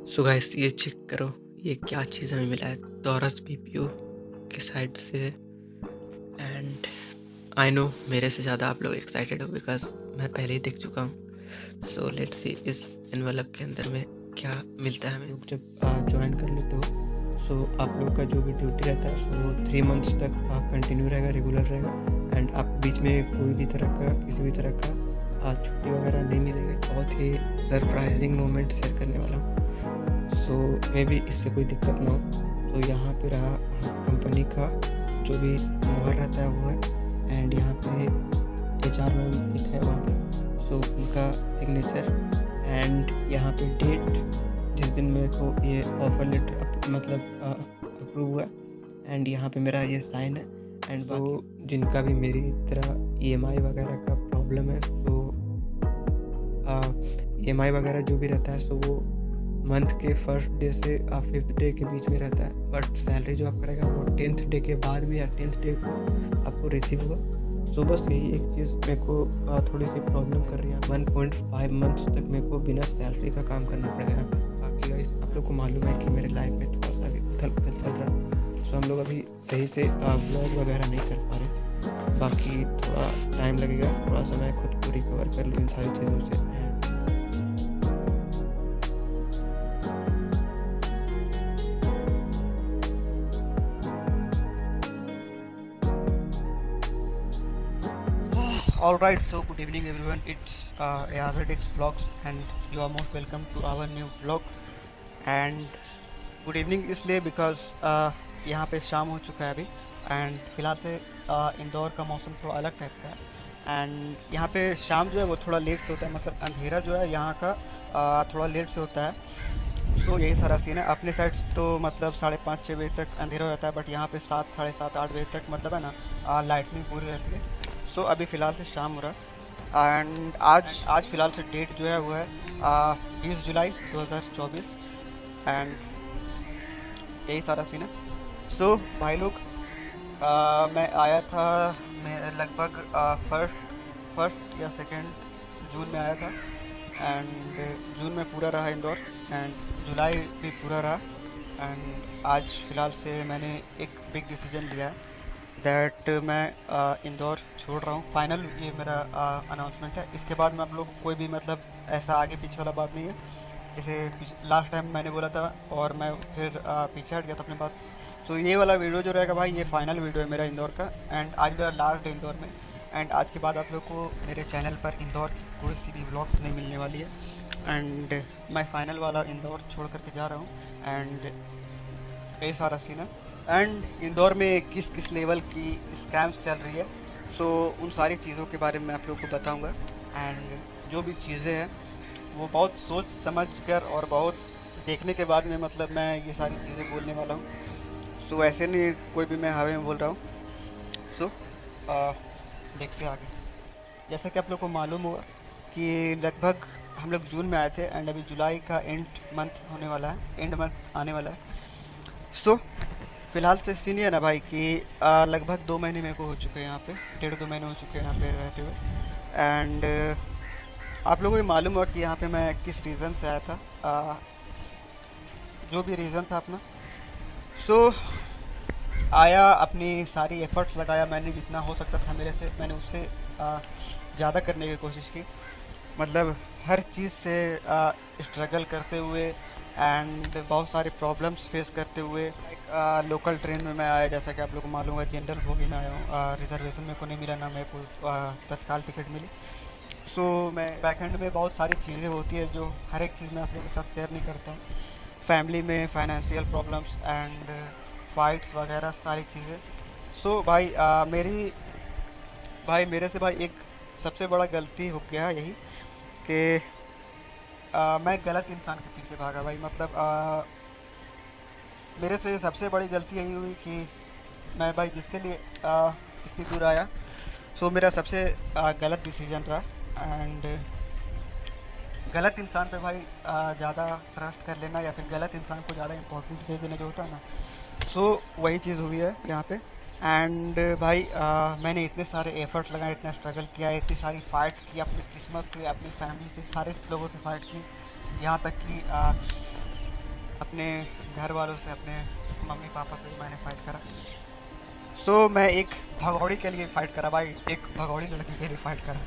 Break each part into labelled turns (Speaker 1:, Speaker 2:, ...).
Speaker 1: So guys ये check करो, ये क्या चीज़ हमें मिला है टॉरस बीपीओ के साइड से। एंड आई नो मेरे से ज़्यादा आप लोग एक्साइटेड हो बिकॉज मैं पहले ही देख चुका हूँ। सो लेट्स सी इस एनवलप के अंदर में क्या मिलता है हमें। जब ज्वाइन कर लेते हो सो आप लोग का जो भी ड्यूटी रहता है सो 3 मंथ्स तक कंटिन्यू रहेगा, रेगुलर रहेगा। एंड आप बीच में कोई भी तरह का किसी भी तरह का छुट्टी वगैरह नहीं मिलेगी। बहुत ही सरप्राइजिंग मोमेंट शेयर करने वाला हूँ। सो मे बी इससे कोई दिक्कत ना हो। सो यहाँ पे रहा कंपनी का जो भी मोहर रहता है वो है। एंड यहाँ पे HR में लिखा है वहाँ पे सो उनका सिग्नेचर। एंड यहाँ पे डेट जिस दिन मेरे को ये ऑफर लेटर मतलब अप्रूव हुआ। एंड यहाँ पे मेरा ये साइन है। एंड बाकी जिनका भी मेरी तरह EMI वगैरह का प्रॉब्लम है सो EMI वगैरह जो भी रहता है सो वो मंथ के फर्स्ट डे से 5th डे के बीच में रहता है। बट सैलरी जो आप करेगा वो 10th डे के बाद भी या 10th डे को आपको रिसीव होगा। सो बस यही एक चीज़ मेरे को थोड़ी सी प्रॉब्लम कर रही है। 1.5 मंथ्स तक मेरे को बिना सैलरी का काम करना पड़ेगा। बाकी गाइस आप लोग को मालूम है कि मेरे लाइफ में थोड़ा सा अभी उथल पुथल चल रहा है। सो हम लोग अभी सही से व्लॉग वगैरह नहीं कर पा रहे। बाकी थोड़ा टाइम लगेगा, थोड़ा सा मैं खुद को रिकवर कर लूँ इन सारी चीज़ों से।
Speaker 2: Alright, so good evening everyone. It's Azadix Vlogs and you are most welcome to our new vlog. And good evening इसलिए because यहाँ पे शाम हो चुका है अभी। एंड फिलहाल से इंदौर का मौसम थोड़ा अलग टाइप का है। एंड यहाँ पे शाम जो है वो थोड़ा लेट से होता है, मतलब अंधेरा जो है यहाँ का थोड़ा लेट से होता है। सो यही सारा सीन है। अपने साइड तो मतलब 5:30-6 बजे तक अंधेरा हो जाता है, बट यहाँ पे 7, 7:30, 8 बजे तक मतलब है ना लाइटनिंग पूरी रहती है। सो अभी फ़िलहाल से शाम हो रहा है। एंड आज फ़िलहाल से डेट जो है वो है 20 जुलाई 2024। एंड यही सारा सीन है। सो भाई लोग मैं आया था, मैं लगभग फर्स्ट या सेकंड जून में आया था। एंड जून में पूरा रहा इंदौर, एंड जुलाई भी पूरा रहा। एंड आज फ़िलहाल से मैंने एक बिग डिसीजन लिया है दैट मैं इंदौर छोड़ रहा हूँ। फाइनल ये मेरा अनाउंसमेंट है। इसके बाद मैं आप लोग कोई भी मतलब ऐसा आगे पीछे वाला बात नहीं है। जैसे लास्ट टाइम मैंने बोला था और मैं फिर पीछे हट गया था अपनी बात। तो ये वाला वीडियो जो रहेगा भाई, ये फाइनल वीडियो है मेरा इंदौर का। एंड आज मेरा लास्ट डे इंदौर में। एंड आज के बाद आप लोग को मेरे चैनल पर इंदौर की कोई सी भी व्लॉग्स नहीं मिलने वाली है। एंड मैं फाइनल वाला इंदौर छोड़ करके जा रहा हूँ। एंड ये सारा सीन है। एंड इंदौर में किस किस लेवल की स्कैम्स चल रही है, सो उन सारी चीज़ों के बारे में आप लोग को बताऊंगा। एंड जो भी चीज़ें हैं वो बहुत सोच समझ कर और बहुत देखने के बाद में मतलब मैं ये सारी चीज़ें बोलने वाला हूँ। सो ऐसे नहीं कोई भी मैं हवा में बोल रहा हूँ। सो देखते हैं आगे। जैसा कि आप लोग को मालूम होगा कि लगभग हम लोग जून में आए थे एंड अभी जुलाई का एंड मंथ होने वाला है, एंड मंथ आने वाला है। सो फिलहाल से सीन है ना भाई कि लगभग 2 महीने मेरे को हो चुके हैं यहाँ पे, 1.5-2 महीने हो चुके हैं यहाँ पे रहते हुए। एंड आप लोगों को मालूम होगा कि यहाँ पे मैं किस रीज़न से आया था, जो भी रीज़न था अपना। सो आया, अपनी सारी एफर्ट्स लगाया, मैंने जितना हो सकता था मेरे से, मैंने उससे ज़्यादा करने की कोशिश की। मतलब हर चीज़ से स्ट्रगल करते हुए एंड बहुत सारे प्रॉब्लम्स फेस करते हुए लोकल ट्रेन में मैं आया। जैसा कि आप लोग को मालूम है जनरल बोगी में आया हूँ। रिजर्वेशन मेरे को नहीं मिला, ना मेरे को तत्काल टिकट मिली। सो मैं बैक एंड में बहुत सारी चीज़ें होती है जो हर एक चीज़ मैं आप लोगों के साथ शेयर नहीं करता हूँ। फैमिली में फाइनेंशियल प्रॉब्लम्स एंड फाइट्स वगैरह सारी चीज़ें। सो भाई मेरे से भाई एक सबसे बड़ा गलती हो गया यही कि मैं गलत इंसान के पीछे भागा भाई। मतलब मेरे से सबसे बड़ी गलती यही हुई कि मैं भाई जिसके लिए इतनी दूर आया, सो मेरा सबसे गलत डिसीजन रहा। एंड गलत इंसान पे भाई ज़्यादा ट्रस्ट कर लेना या फिर गलत इंसान को ज़्यादा इंपॉर्टेंस दे देना जो होता है ना, सो वही चीज़ हुई है यहाँ पे। एंड भाई मैंने इतने सारे एफर्ट्स लगाए, इतना स्ट्रगल किया, इतनी सारी फाइट्स की, अपनी किस्मत से, अपनी फैमिली से, सारे लोगों से फाइट की। यहाँ तक कि अपने घर वालों से, अपने मम्मी पापा से भी मैंने फ़ाइट करा। सो मैं एक भगौड़ी के लिए फ़ाइट करा भाई, एक भगौड़ी लड़की के लिए फ़ाइट करा।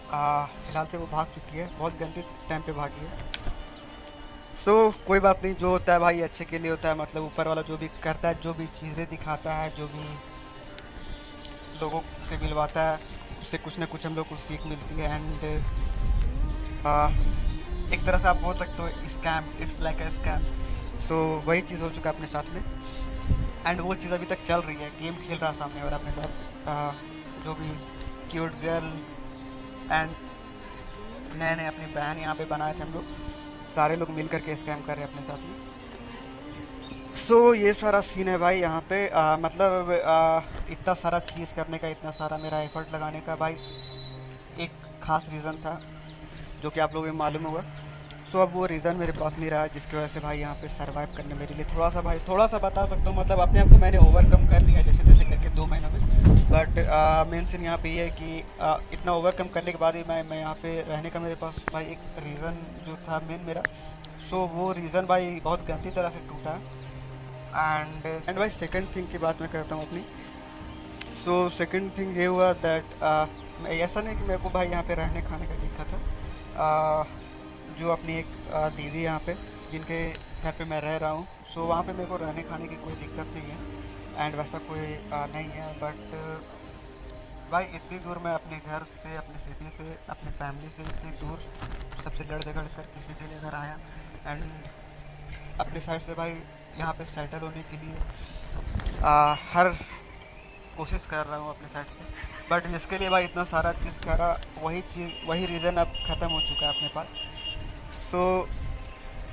Speaker 2: फिलहाल से वो भाग चुकी है, बहुत गंदे टाइम पे भागी है। सो कोई बात नहीं, जो होता है भाई अच्छे के लिए होता है। मतलब ऊपर वाला जो भी करता है, जो भी चीज़ें दिखाता है, जो भी लोगों से मिलवाता है, उससे कुछ ना कुछ हम लोग को सीख मिलती है। एंड एक तरह से आप बोल सकते हो scam, it's like a scam. So वही चीज़ हो चुका है अपने साथ में, एंड वो चीज़ अभी तक चल रही है। गेम खेल रहा है सामने वाला अपने साथ, जो भी क्यूट गर्ल एंड नए नए अपनी बहन यहाँ पे बनाए थे हम लोग, सारे लोग मिल करके स्कैम कर रहे हैं अपने साथ में। सो ये सारा सीन है भाई यहाँ पे। मतलब इतना सारा चीज़ करने का, इतना सारा मेरा एफर्ट लगाने का भाई एक खास रीज़न था, जो कि आप लोगों को मालूम होगा। सो अब वो रीज़न मेरे पास नहीं रहा, जिसकी वजह से भाई यहाँ पे सरवाइव करने मेरे लिए थोड़ा सा बता सकता हूँ। मतलब अपने आप को मैंने ओवरकम कर लिया जैसे तैसे करके 2 महीनों में। बट मेन सीन यहाँ पे ये है कि इतना ओवरकम करने के बाद ही मैं यहाँ पे रहने का मेरे पास भाई एक रीज़न जो था मेन मेरा। सो वो रीज़न भाई बहुत गंदी तरह से टूटा। एंड भाई सेकंड थिंग की बात मैं करता हूँ अपनी। सो सेकंड थिंग ये हुआ दैट ऐसा नहीं कि मेरे को भाई यहाँ पे रहने खाने का दिक्कत है। जो अपनी एक दीदी यहाँ पे, जिनके घर पे मैं रह रहा हूँ, सो वहाँ पे मेरे को रहने खाने की कोई दिक्कत नहीं है, एंड वैसा कोई नहीं है। बट भाई इतनी दूर मैं अपने घर से, अपने सिटी से, अपनी फैमिली से इतनी दूर सबसे लड़ झगड़ कर किसी के लिए घर आया, एंड अपने साइड से भाई यहाँ पे सेटल होने के लिए हर कोशिश कर रहा हूँ अपने साइड से। बट जिसके लिए भाई इतना सारा चीज़ करा, वही रीज़न अब ख़त्म हो चुका है अपने पास। सो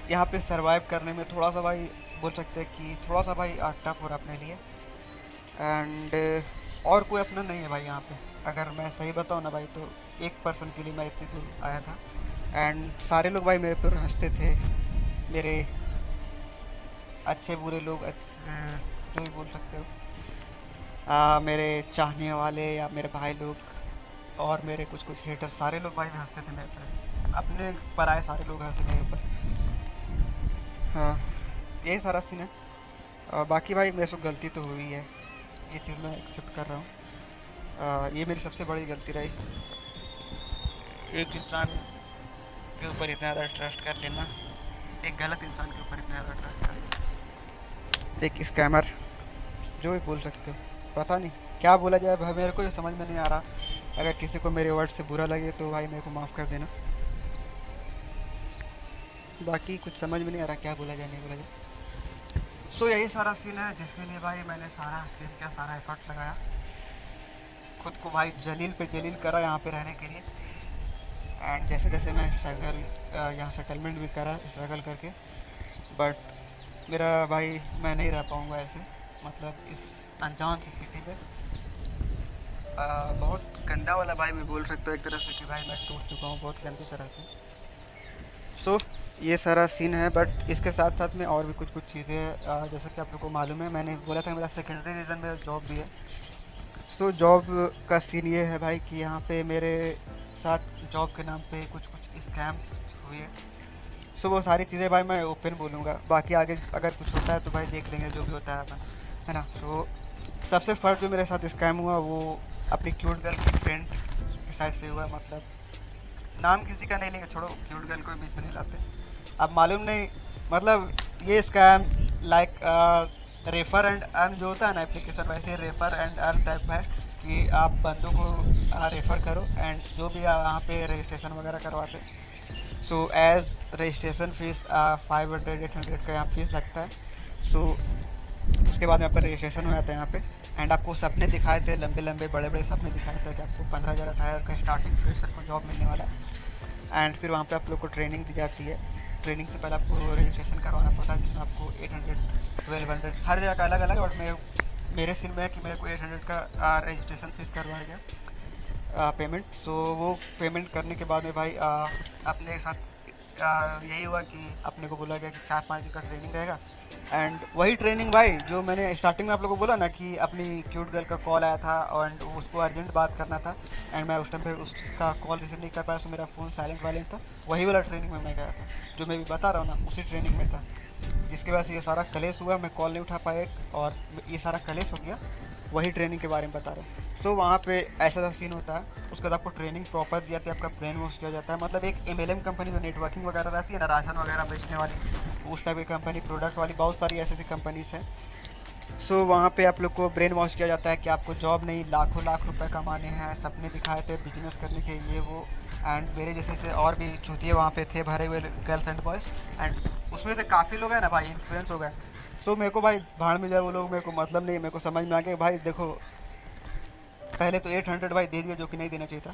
Speaker 2: यहाँ पे सरवाइव करने में थोड़ा सा भाई बोल सकते हैं कि थोड़ा सा भाई टफ हो रहा अपने लिए। एंड और कोई अपना नहीं है भाई यहाँ पे। अगर मैं सही बताऊँ ना भाई, तो एक पर्सन के लिए मैं इतनी दूर आया था, एंड सारे लोग भाई मेरे पर हंसते थे। मेरे अच्छे बुरे लोग, अच्छे जो भी बोल सकते हो, मेरे चाहने वाले या मेरे भाई लोग और मेरे कुछ कुछ हेटर, सारे लोग भाई हंसते थे मेरे पर, अपने पर आए सारे लोग हंसे मेरे ऊपर। हाँ, यही सारा सीन है। बाकी भाई मेरे से गलती तो हुई है, ये चीज़ मैं एक्सेप्ट कर रहा हूँ। ये मेरी सबसे बड़ी गलती रही, एक इंसान के ऊपर इतना ज़्यादा ट्रस्ट कर लेना, एक गलत इंसान के ऊपर इतना ज़्यादा ट्रस्ट कर लेना, एक स्कैमर, जो भी बोल सकते हो। पता नहीं क्या बोला जाए भाई, मेरे को ये समझ में नहीं आ रहा। अगर किसी को मेरे वर्ड से बुरा लगे तो भाई मेरे को माफ़ कर देना। बाकी कुछ समझ में नहीं आ रहा क्या बोला जाए, नहीं बोला जाए। सो यही सारा सीन है जिसके लिए भाई मैंने सारा चीज़ किया, सारा एफर्ट लगाया, खुद को भाई जलील पे जलील करा यहाँ पे रहने के लिए। एंड जैसे जैसे मैं स्ट्रगल, यहाँ सेटलमेंट भी करा स्ट्रगल करके, बट मेरा भाई मैं नहीं रह पाऊँगा ऐसे, मतलब इस अनजान सी सिटी में। बहुत गंदा वाला भाई मैं बोल सकता हूँ एक तरह से कि भाई मैं टूट चुका हूँ बहुत गंदी तरह से। सो ये सारा सीन है। बट इसके साथ साथ में और भी कुछ कुछ चीज़ें, जैसा कि आप लोग को मालूम है, मैंने बोला था मेरा सेकेंडरी रीज़न मेरा जॉब भी है। सो जॉब का सीन ये है भाई कि यहाँ पे मेरे साथ जॉब के नाम पे कुछ कुछ स्कैम्स हुए। सो वो सारी चीज़ें भाई मैं ओपन बोलूँगा, बाकी आगे अगर कुछ होता है तो भाई देख लेंगे जो भी होता है, है ना। सो सबसे फर्स्ट जो मेरे साथ स्कैम हुआ वो अपनी क्यूट गर्ल की फ्रेंड की साइड से हुआ। मतलब नाम किसी का नहीं लेंगे, छोड़ो, क्यूट गर्ल को बीच में नहीं लाते। अब मालूम नहीं, मतलब ये scam like refer and earn जो होता है ना एप्लीकेशन, वैसे रेफर एंड अर्न टाइप है कि आप बंदों को रेफ़र करो, एंड जो भी यहाँ पे रजिस्ट्रेशन वगैरह करवाते। सो एज़ रजिस्ट्रेशन फ़ीस 500-800 का यहाँ फीस लगता है। सो उसके बाद यहाँ पर रजिस्ट्रेशन हो जाता है यहाँ पे, एंड आपको सपने दिखाए थे, लंबे लंबे बड़े बड़े सपने दिखाए थे कि आपको 15,000-18,000 का स्टार्टिंग फ्रेशर को जॉब मिलने वाला है। एंड फिर वहाँ पे आप लोग को ट्रेनिंग दी जाती है। ट्रेनिंग से पहले आपको रजिस्ट्रेशन करवाना पड़ता है, जिसमें आपको 800-1200 हर जगह का अलग अलग। बट मेरे सिर में है कि मेरे को 800 का रजिस्ट्रेशन फीस करवाया गया पेमेंट। सो वो पेमेंट करने के बाद में भाई अपने साथ यही हुआ कि अपने को बोला गया कि 4-5 दिन का ट्रेनिंग रहेगा। एंड वही ट्रेनिंग भाई जो मैंने स्टार्टिंग में आप लोगों को बोला ना कि अपनी क्यूट गर्ल का कॉल आया था और उसको अर्जेंट बात करना था एंड मैं उस टाइम पे उसका कॉल रिसीव नहीं कर पाया, तो मेरा फ़ोन साइलेंट वालेंट था। वही वाला ट्रेनिंग में मैं गया था, जो मैं भी बता रहा हूँ ना, उसी ट्रेनिंग में था, जिसकी वजह से ये सारा कलेश हुआ। मैं कॉल नहीं उठा पाया और ये सारा कलेश हो गया। वही ट्रेनिंग के बारे में बता रहा हूँ। सो वहाँ पे ऐसा सा सीन होता है, उसके बाद आपको ट्रेनिंग प्रॉपर दिया जाती है, आपका ब्रेन वॉश किया जाता है। मतलब एक MLM कंपनी जो नेटवर्किंग वगैरह रहती है ना, राशन वगैरह बेचने वाली, उस टाइप की कंपनी, प्रोडक्ट वाली बहुत सारी ऐसी ऐसी कंपनीज हैं। सो वहाँ पे आप लोग को ब्रेन वॉश किया जाता है कि आपको जॉब नहीं, लाखों लाख रुपए कमाने हैं, सपने दिखाए थे बिजनेस करने के, ये वो। एंड मेरे जैसे से और भी चूतिए वहाँ पे थे भरे हुए, गर्ल्स एंड बॉयज़। एंड उसमें से काफ़ी लोग हैं ना भाई, इन्फ्लुएंस हो गए। सो मेरे को भाई भाड़ में जाए वो लोग, मेरे को मतलब नहीं। मेरे को समझ में आ गया भाई देखो, पहले तो 800 भाई दे दिया जो कि नहीं देना चाहिए था,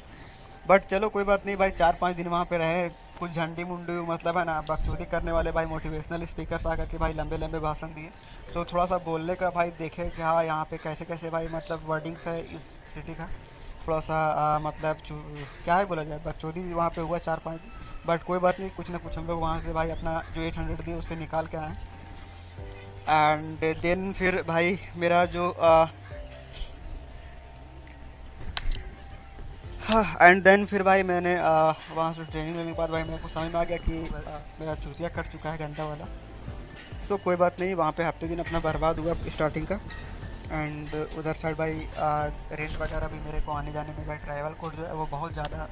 Speaker 2: बट चलो कोई बात नहीं भाई। 4-5 दिन वहाँ पे रहे, कुछ झंडी मुंडी मतलब है ना, बकचोदी करने वाले भाई मोटिवेशनल स्पीकर्स आकर के भाई लंबे लंबे भाषण दिए। सो थोड़ा सा बोलने का भाई देखे कि हाँ यहाँ पे कैसे कैसे भाई मतलब वर्डिंग्स है इस सिटी का। थोड़ा सा मतलब क्या है बोला जाए, बकचोदी वहाँ पे हुआ 4-5 दिन, बट कोई बात नहीं, कुछ ना कुछ हम लोग वहाँ से भाई अपना जो 800 दिए उससे निकाल के आए। एंड देन फिर भाई मेरा जो हाँ, एंड देन फिर भाई मैंने वहाँ से ट्रेनिंग लेने के बाद भाई मेरे को समझ में आ गया कि मेरा चूतिया कट चुका है गंदा वाला। सो कोई बात नहीं, वहाँ पे हफ्ते दिन अपना बर्बाद हुआ स्टार्टिंग का। एंड उधर साइड भाई रेंट वगैरह भी मेरे को आने जाने में भाई ट्रैवल कोड जो है वो बहुत ज़्यादा,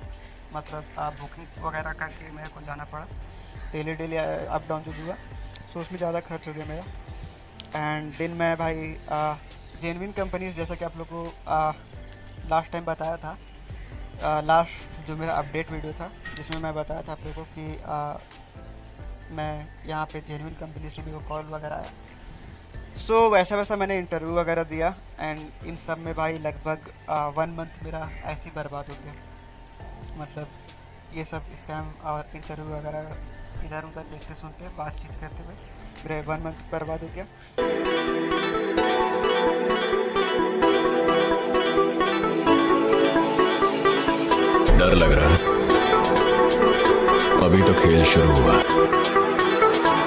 Speaker 2: मतलब बुकिंग वगैरह करके मेरे को जाना पड़ा, डेली डेली अप डाउन जो हुआ। सो उसमें ज़्यादा खर्च हो गया मेरा। एंड देन मैं भाई जेनविन कंपनीज, जैसा कि आप लोग को लास्ट टाइम बताया था, लास्ट जो मेरा अपडेट वीडियो था जिसमें मैं बताया था आप लोगों को कि मैं यहाँ पे जेन्युइन कंपनी से मेरे को कॉल वगैरह आया। सो वैसा वैसा मैंने इंटरव्यू वगैरह दिया एंड इन सब में भाई लगभग 1 मंथ मेरा ऐसे ही बर्बाद हो गया। मतलब ये सब स्कैम और इंटरव्यू वगैरह इधर उधर देखते सुनते बातचीत करते हुए मेरा 1 मंथ बर्बाद हो गया।
Speaker 3: डर लग रहा है, अभी तो खेल शुरू हुआ।